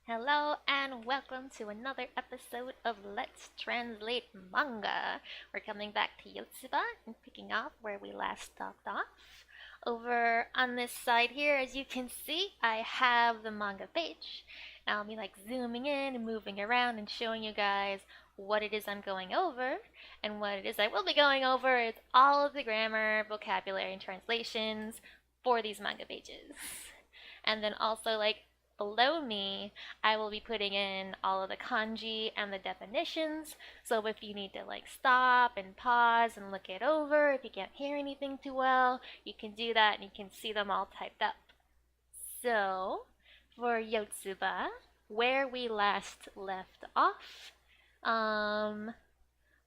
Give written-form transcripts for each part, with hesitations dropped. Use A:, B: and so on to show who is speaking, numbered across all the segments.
A: Hello and welcome to another episode of Let's Translate Manga. We're coming back to Yotsuba and picking up where we last stopped off. Over on this side here, as you can see, I have the manga page. I'll be like zooming in and moving around and showing you guys what it is I'm going over. And what it is I will be going over is all of the grammar, vocabulary, and translations for these manga pages. And then also like below me, I will be putting in all of the kanji and the definitions. So if you need to like stop and pause and look it over, if you can't hear anything too well, you can do that and you can see them all typed up. So for Yotsuba, where we last left off,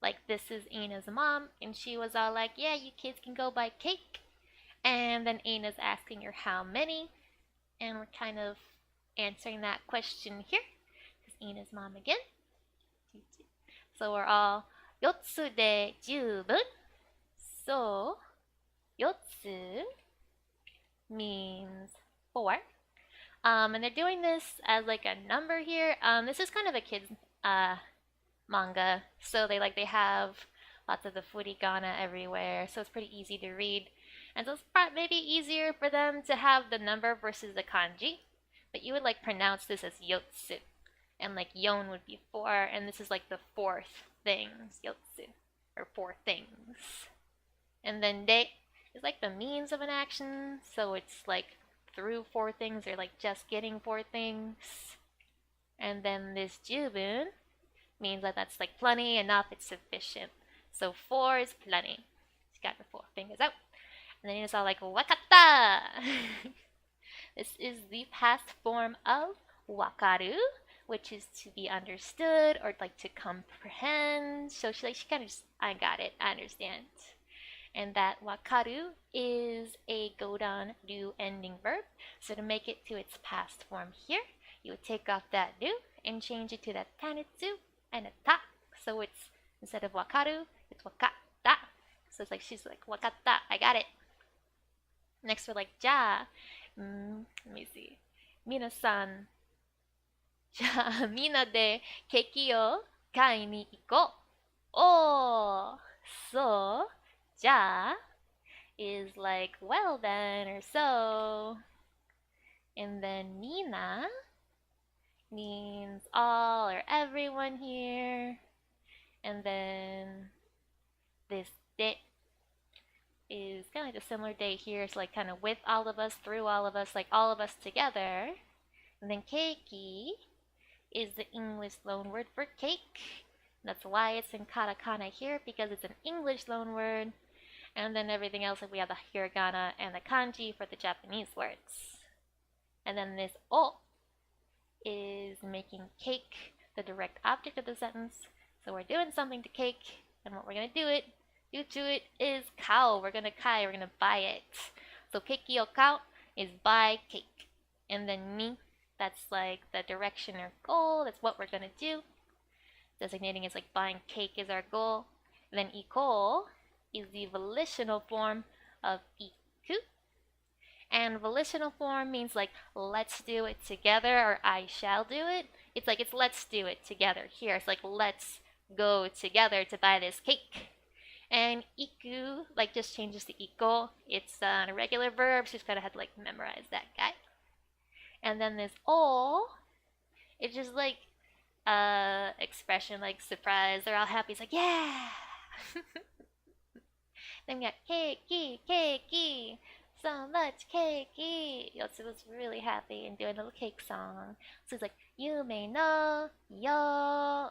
A: like this is Ina's mom, and she was all like, "Yeah, you kids can go buy cake." And then Ina's asking her how many, and we're kind of answering that question here. Because Ina's mom again. So we're all yotsu de jubun. So yotsu means four. And they're doing this as like a number here. This is kind of a kid's manga, so they have lots of the furigana everywhere, so it's pretty easy to read. And so it's maybe easier for them to have the number versus the kanji. But you would like pronounce this as yotsu. And like yon would be four, and this is like the fourth things, yotsu. Or four things. And then de is like the means of an action, so it's like through four things or like just getting four things. And then this jubun means that that's like plenty, enough, it's sufficient. So four is plenty. She got her four fingers out. And then it's all like wakata. This is the past form of wakaru, which is to be understood or like to comprehend. So she kind of just, I got it, I understand. And that wakaru is a godan do ending verb. So to make it to its past form here, you would take off that do and change it to that tanitsu and a ta. So it's instead of wakaru, it's wakata. So it's like she's like wakata, I got it. Next we're like ja. Let me see. Minasan. じゃあみんなでケーキを買いに行こう。Oh, so じゃあ is like well then or so. And then mina means all or everyone here. And then this de is kind of like a similar day here. It's like kind of with all of us, through all of us, like all of us together. And then keiki is the English loan word for cake. That's why it's in katakana here, because it's an English loan word. And then everything else, like we have the hiragana and the kanji for the Japanese words. And then this o is making cake the direct object of the sentence. So we're doing something to cake, and what we're going to do to it is kao. We're going to we're going to buy it. So keiki o kao is buy cake. And then ni, that's like the direction or goal. That's what we're going to do. Designating is like buying cake is our goal. And then iko is the volitional form of iku. And volitional form means like let's do it together or I shall do it. It's like it's let's do it together. Here it's like let's go together to buy this cake. And iku like just changes to iko. It's an irregular verb, so you just gotta have to like memorize that guy. And then this o, it's just like expression like surprise. They're all happy. It's like yeah. Then we got keiki, keiki, so much keiki. Yotsu was really happy and doing a little cake song. So it's like yume no yo.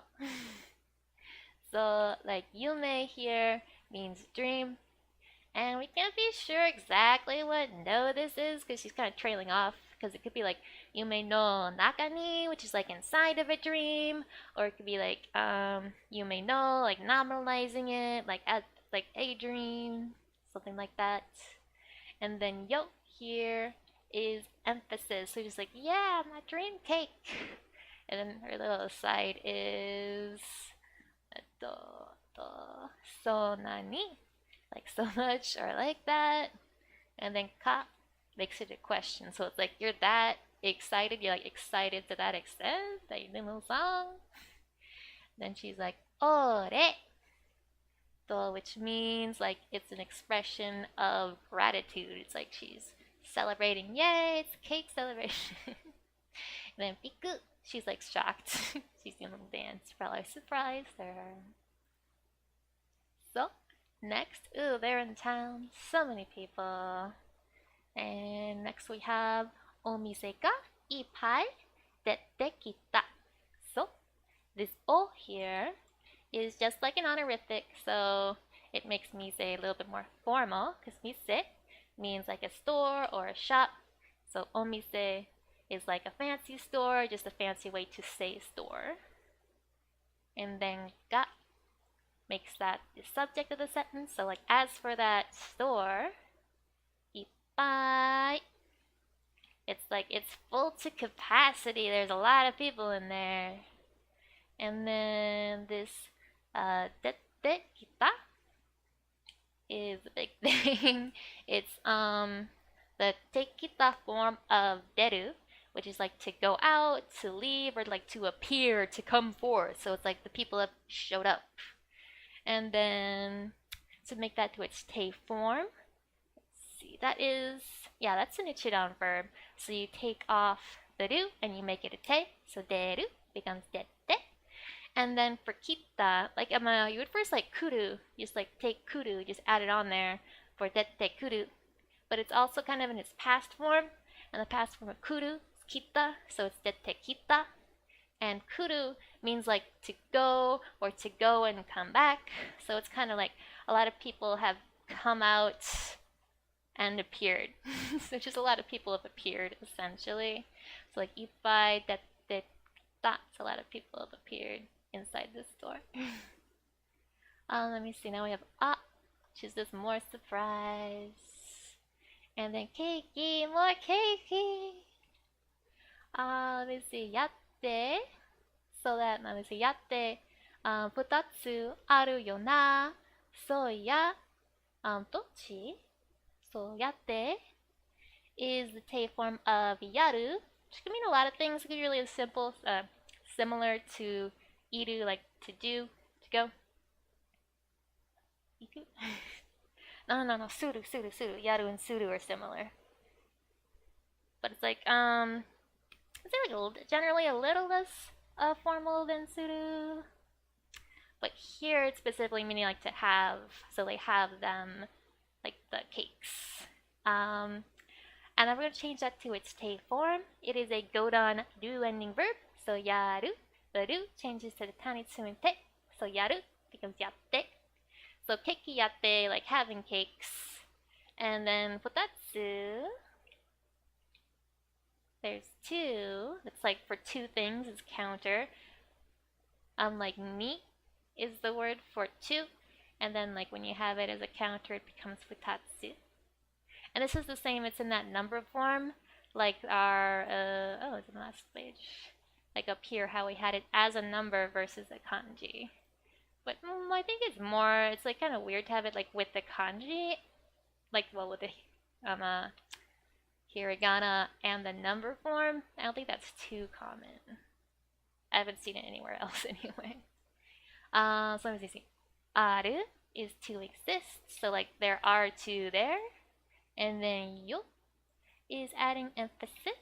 A: So like yume here means dream. And we can't be sure exactly what no this is because she's kind of trailing off. Because it could be like yume no nakani, which is like inside of a dream, or it could be like yume no, like nominalizing it, like as like a dream, something like that. And then yo here is emphasis, so just like yeah, my dream cake. And then her little aside is so nani, like so much or like that. And then ka makes it a question, so it's like you're that excited. You're like excited to that extent that you did a little song. Then she's like, ore, so which means like it's an expression of gratitude. It's like she's celebrating. Yay, it's a cake celebration. And then Piku, she's like shocked. She's doing a little dance. Probably surprised her. So, next, ooh, they're in town. So many people. And next we have Omise ga ippai dette kita. So, this O here is just like an honorific, so it makes mise a little bit more formal because mise means like a store or a shop. So omise is like a fancy store, just a fancy way to say store. And then ga makes that the subject of the sentence. So like as for that store, ippai, it's like it's full to capacity. There's a lot of people in there. And then this dette kita is a big thing. It's the tekita form of deru, which is like to go out, to leave, or like to appear, to come forth. So it's like the people have showed up. And then to make that to its te form, let's see, that is, yeah, that's an ichidan verb. So you take off the ru and you make it a te. So deru becomes dette. And then for kita, like you would first like kuru, just like take kuru, just add it on there for dette kuru. But it's also kind of in its past form, and the past form of kuru is kita, so it's dette kita. And kuru means like to go or to go and come back. So it's kind of like a lot of people have come out and appeared. So just a lot of people have appeared essentially. So like ippai dette kita, so a lot of people have appeared inside this store. Let me see. Now we have which is this more surprise. And then keiki, more keiki. Let me see. Yatte. So that, let me see. Yatte. 2つあるよな。そうや。どっち? So yatte is the te form of yaru, which can mean a lot of things. It can be really simple, similar to iru, like to do, to go. Iku? No. Suru. Yaru and suru are similar. But it's like, it's like generally a little less formal than suru. But here it's specifically meaning like to have, so they have them, like the cakes. And I'm going to change that to its te form. It is a godan ru ending verb, so yaru. The ru changes to the tanitsu and te, so yaru becomes yatte. So keiki yatte, like having cakes. And then futatsu, there's two. It's like for two things, it's counter. Like ni is the word for two. And then like when you have it as a counter, it becomes futatsu. And this is the same, it's in that number form, like our, it's in the last page. Like up here, how we had it as a number versus a kanji. But I think it's more, it's like kind of weird to have it like with the kanji, like, well, with the hiragana and the number form. I don't think that's too common. I haven't seen it anywhere else anyway. So let me see. Aru is to exist, so like there are two there. And then yo is adding emphasis.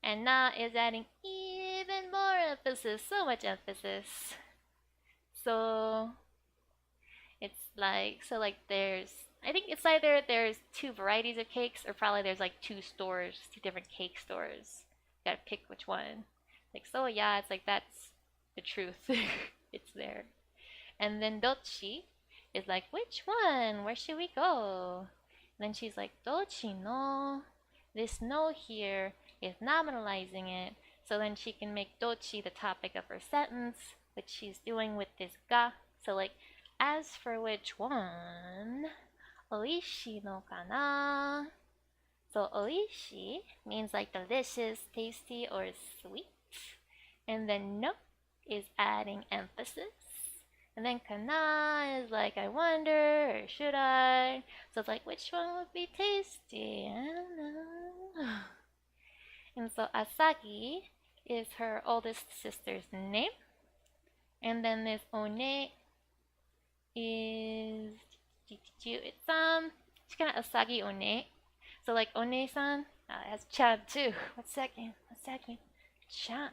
A: And na is adding even more emphasis, so much emphasis. So it's like, so like there's, I think it's either there's two varieties of cakes or probably there's like two stores, two different cake stores. You gotta pick which one. Like, so yeah, it's like that's the truth. It's there. And then dochi is like, which one? Where should we go? And then she's like, dochi no. This no here is nominalizing it. So then she can make dochi the topic of her sentence, which she's doing with this ga. So like, as for which one, oishi no kana. So oishi means like delicious, tasty, or sweet. And then no is adding emphasis. And then kana is like, I wonder, or should I? So it's like, which one would be tasty? I don't know. And so Asagi is her oldest sister's name. And then this One is it's kind of Asagi One. So like One-san it has Chan too. One second. Chan.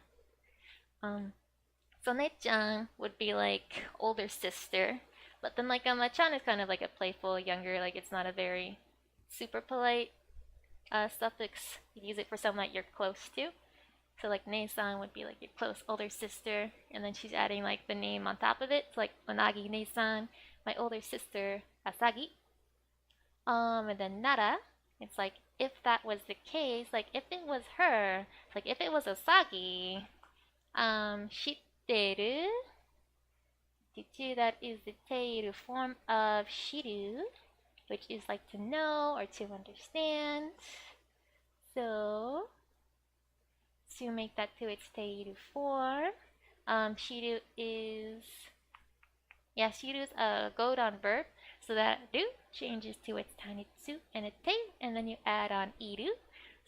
A: Um, so Ne-chan would be like older sister, but then like Chan is kind of like a playful younger. Like it's not a very super polite suffix. You use it for someone that you're close to. So like Ne-san would be like your close older sister, and then she's adding like the name on top of it. So like Onagi Ne-san, my older sister Asagi. And then Nara, it's like if that was the case, like if it was her, like if it was Asagi, shitteru, that is the teiru form of shiru, which is like to know or to understand. So to make that to its teiru form, shiru is shiru is a godan verb. So that ru changes to its tiny tsu and a te, and then you add on iru.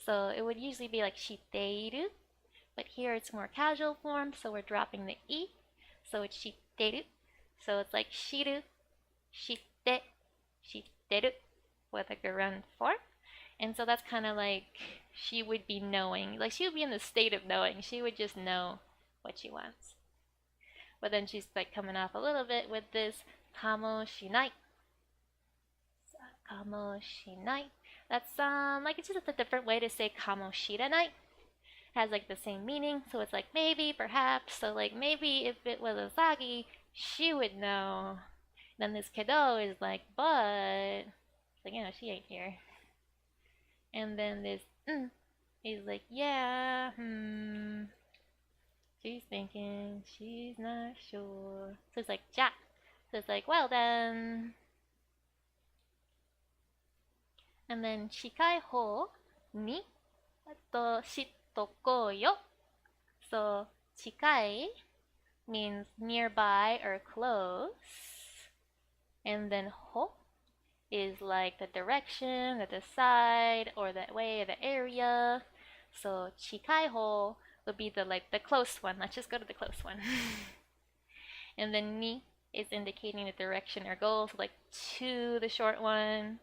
A: So it would usually be like shiteiru, but here it's more casual form, so we're dropping the e. So it's shitteru. So it's like shiru, shitte, shitteru with a gerund form. And so that's kind of like she would be knowing, like she would be in the state of knowing. She would just know what she wants. But then she's like coming off a little bit with this kamo shinai. Kamo shinai. That's like it's just a different way to say kamo shiranai. Has like the same meaning, so it's like maybe, perhaps. So like maybe if it was Asagi, she would know. Then this kedo is like, but like she ain't here. And then this is like, yeah, she's thinking, she's not sure. So it's like ja. So it's like, well then. And then shikai ho ni to shitoko yo. So chikai means nearby or close. And then ho is like the direction, the side, or the way, or the area. So chikai ho would be the close one. Let's just go to the close one. And then ni is indicating the direction or goal, so like to the short one.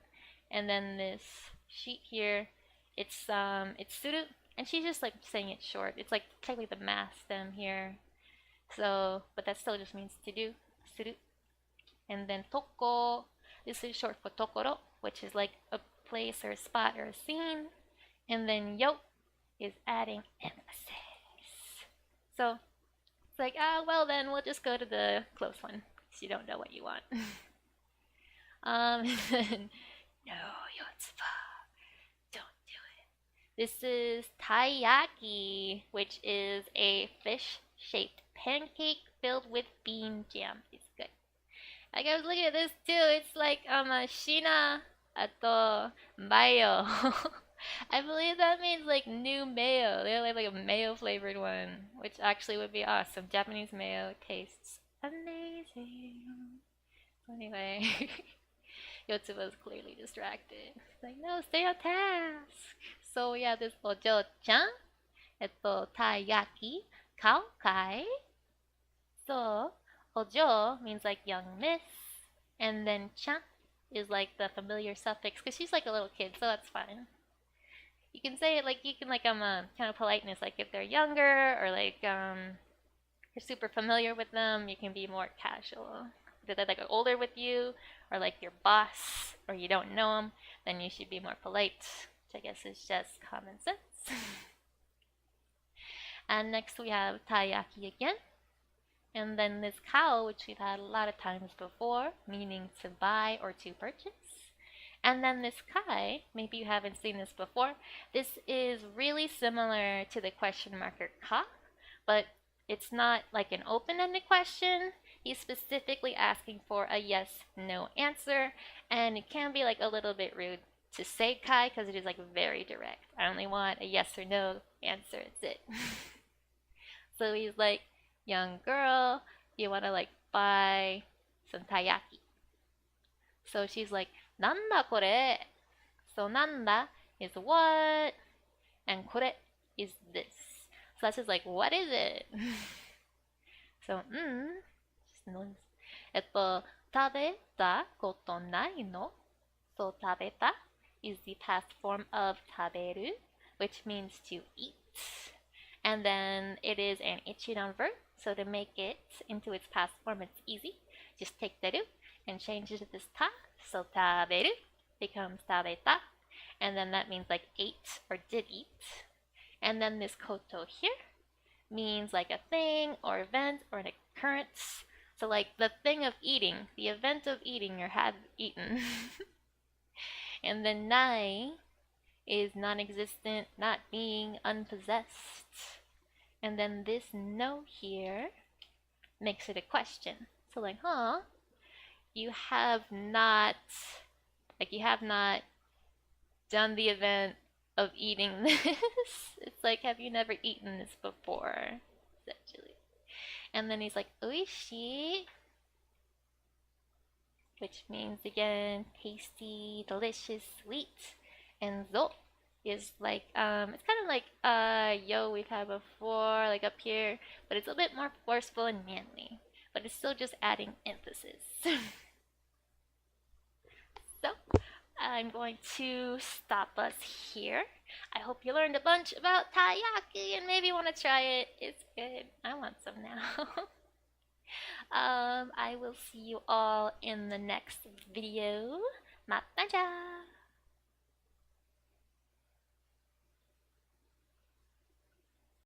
A: And then this sheet here, it's suru, and she's just like saying it short. It's like technically the math stem here. So, but that still just means to do, suru. And then toko, this is short for tokoro, which is like a place or a spot or a scene. And then yo is adding emphasis. So it's like, well then we'll just go to the close one, because you don't know what you want. And then, no, Yotsuba, don't do it. This is taiyaki, which is a fish-shaped pancake filled with bean jam. It's good. Like I was looking at this too. It's like shina ato mayo. I believe that means like new mayo. They have like a mayo flavored one, which actually would be awesome. Japanese mayo tastes amazing. Anyway, Yotsuba is clearly distracted. She's like, no, stay on task. So yeah, this ojo-chan, taiyaki, kao kai. So ojo means like young miss, and then chan is like the familiar suffix because she's like a little kid, so that's fine. You can say it like you can like kind of politeness, like if they're younger or like you're super familiar with them, you can be more casual. If they're like older with you, or like your boss, or you don't know them, then you should be more polite, which I guess is just common sense. And next we have taiyaki again. And then this cow, which we've had a lot of times before, meaning to buy or to purchase. And then this kai, maybe you haven't seen this before. This is really similar to the question marker ka, but it's not like an open-ended question. He's specifically asking for a yes/no answer, and it can be like a little bit rude to say kai because it is like very direct. I only want a yes or no answer. That's it. So he's like, young girl, you want to like buy some taiyaki. So she's like, nanda kore. So nanda is what, and kore is this. So that's just like, what is it? So, just notice. 食べたことないの? So 食べた is the past form of 食べる, which means to eat. And then it is an ichidan verb, so to make it into its past form, it's easy. Just take the ru and change it to this ta. So 食べる becomes 食べた. And then that means like ate or did eat. And then this koto here means like a thing or event or an occurrence. So like the thing of eating, the event of eating or have eaten. And then nai is non-existent, not being, unpossessed. And then this no here makes it a question. So like, you have not, like you have not done the event of eating this. It's like, have you never eaten this before? Essentially. And then he's like, oishi, which means again, tasty, delicious, sweet. And zo is like, it's kind of like yo we've had before, like up here, but it's a bit more forceful and manly. But it's still just adding emphasis. So, I'm going to stop us here. I hope you learned a bunch about taiyaki and maybe want to try it. It's good. I want some now. I will see you all in the next video. Mataja!